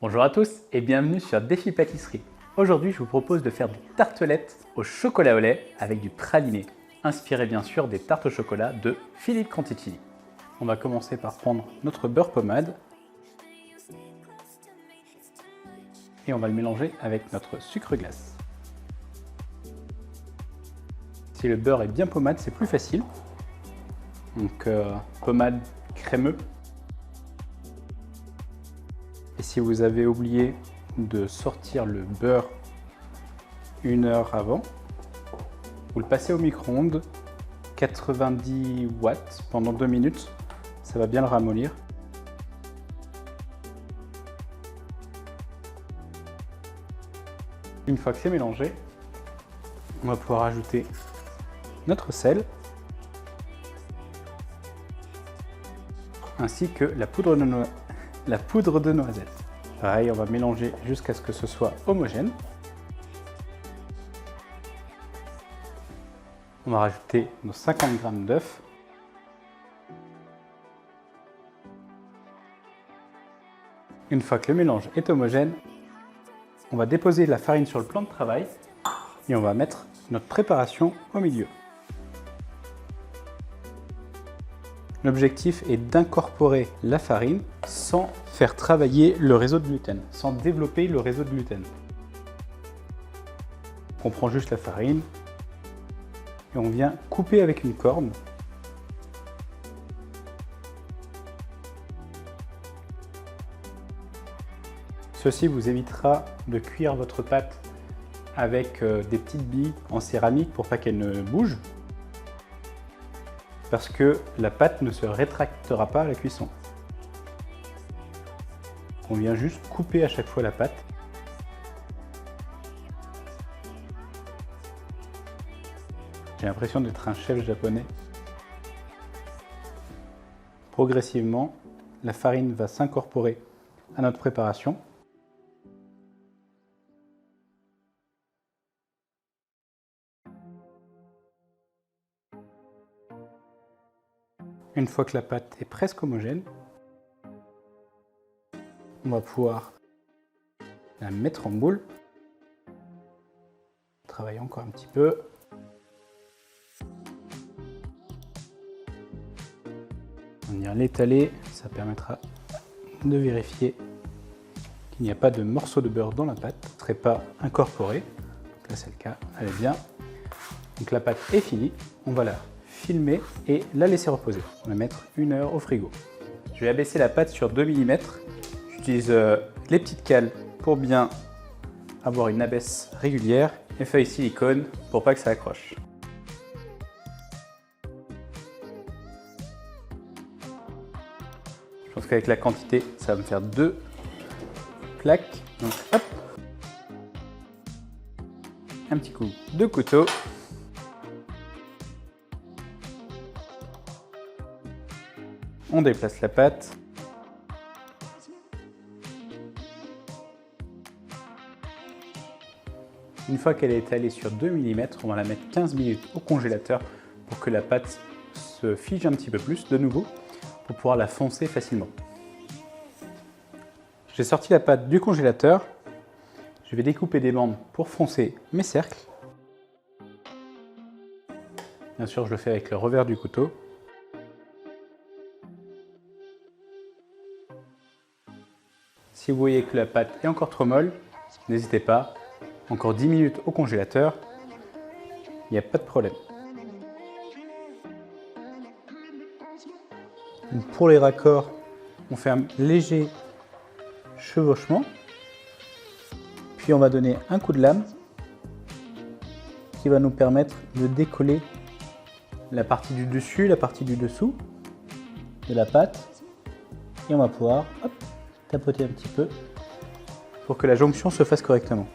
Bonjour à tous et bienvenue sur Défi Pâtisserie. Aujourd'hui, je vous propose de faire des tartelettes au chocolat au lait avec du praliné, inspiré bien sûr des tartes au chocolat de Philippe Conticini. On va commencer par prendre notre beurre pommade et on va le mélanger avec notre sucre glace. Si le beurre est bien pommade, c'est plus facile. Donc pommade crémeux. Et si vous avez oublié de sortir le beurre 1 heure avant, vous le passez au micro-ondes, 90 watts pendant 2 minutes, ça va bien le ramollir. Une fois que c'est mélangé, on va pouvoir ajouter notre sel, ainsi que la poudre de noisette. Pareil, on va mélanger jusqu'à ce que ce soit homogène. On va rajouter nos 50 g d'œufs. Une fois que le mélange est homogène, on va déposer la farine sur le plan de travail et on va mettre notre préparation au milieu. L'objectif est d'incorporer la farine sans faire travailler le réseau de gluten, sans développer le réseau de gluten. On prend juste la farine et on vient couper avec une corne. Ceci vous évitera de cuire votre pâte avec des petites billes en céramique pour pas qu'elle ne bouge, parce que la pâte ne se rétractera pas à la cuisson. On vient juste couper à chaque fois la pâte. J'ai l'impression d'être un chef japonais. Progressivement, la farine va s'incorporer à notre préparation. Une fois que la pâte est presque homogène, on va pouvoir la mettre en boule. Travailler encore un petit peu. On vient l'étaler, ça permettra de vérifier qu'il n'y a pas de morceaux de beurre dans la pâte, ne serait pas incorporé. Donc là c'est le cas, elle est bien. Donc la pâte est finie, on va la filmer et la laisser reposer. On va mettre 1 heure au frigo. Je vais abaisser la pâte sur 2 mm. J'utilise les petites cales pour bien avoir une abaisse régulière et feuilles silicone pour pas que ça accroche. Je pense qu'avec la quantité, ça va me faire 2 plaques. Donc hop, un petit coup de couteau. On déplace la pâte. Une fois qu'elle est étalée sur 2 mm, on va la mettre 15 minutes au congélateur pour que la pâte se fige un petit peu plus de nouveau, pour pouvoir la foncer facilement. J'ai sorti la pâte du congélateur. Je vais découper des bandes pour foncer mes cercles. Bien sûr, je le fais avec le revers du couteau. Si vous voyez que la pâte est encore trop molle, n'hésitez pas, encore 10 minutes au congélateur, il n'y a pas de problème. Pour les raccords, on fait un léger chevauchement, puis on va donner un coup de lame qui va nous permettre de décoller la partie du dessus, la partie du dessous de la pâte, et on va pouvoir hop, tapoter un petit peu pour que la jonction se fasse correctement.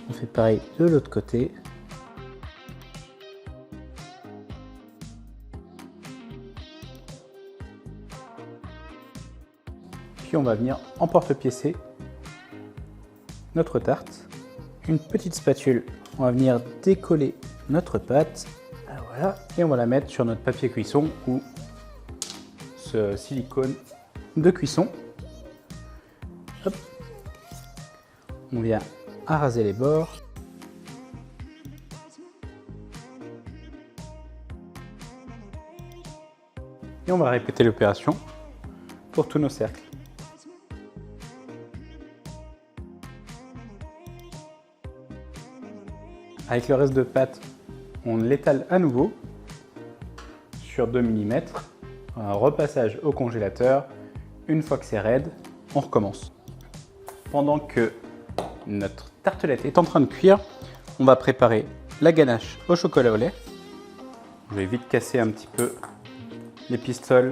On fait pareil de l'autre côté. Puis on va venir en porte-piécer notre tarte. Une petite spatule, on va venir décoller notre pâte. Voilà, et on va la mettre sur notre papier cuisson ou ce silicone de cuisson. Hop. On vient araser les bords. Et on va répéter l'opération pour tous nos cercles. Avec le reste de pâte, on l'étale à nouveau sur 2 mm. Un repassage au congélateur. Une fois que c'est raide, on recommence. Pendant que notre tartelette est en train de cuire, on va préparer la ganache au chocolat au lait. Je vais vite casser un petit peu les pistoles.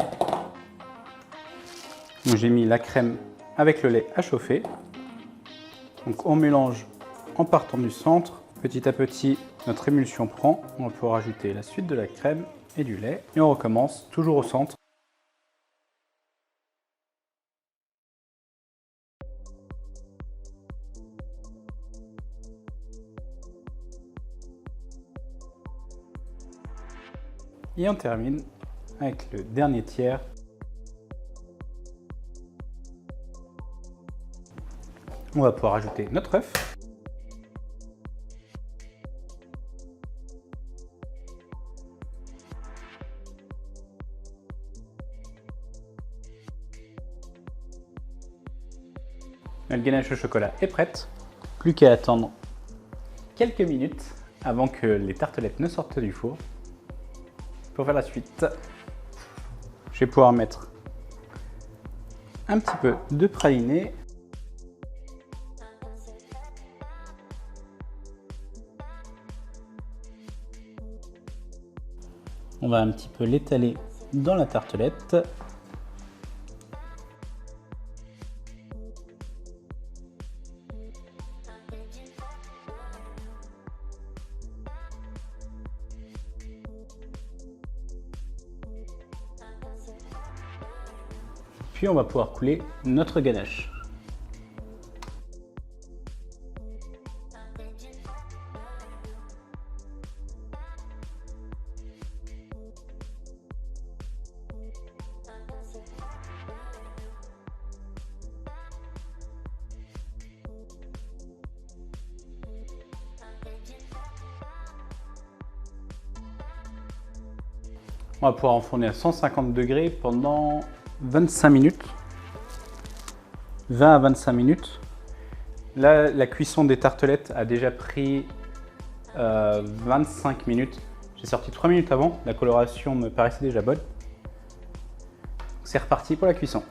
J'ai mis la crème avec le lait à chauffer. Donc on mélange en partant du centre. Petit à petit, notre émulsion prend. On va pouvoir ajouter la suite de la crème et du lait. Et on recommence toujours au centre. Et on termine avec le dernier tiers. On va pouvoir ajouter notre œuf. Notre ganache au chocolat est prête. Plus qu'à attendre quelques minutes avant que les tartelettes ne sortent du four. Pour faire la suite, je vais pouvoir mettre un petit peu de praliné. On va un petit peu l'étaler dans la tartelette. Puis on va pouvoir couler notre ganache. On va pouvoir enfourner à 150 degrés pendant 25 minutes. 20 à 25 minutes. Là, la cuisson des tartelettes a déjà pris 25 minutes. J'ai sorti 3 minutes avant. La coloration me paraissait déjà bonne. C'est reparti pour la cuisson.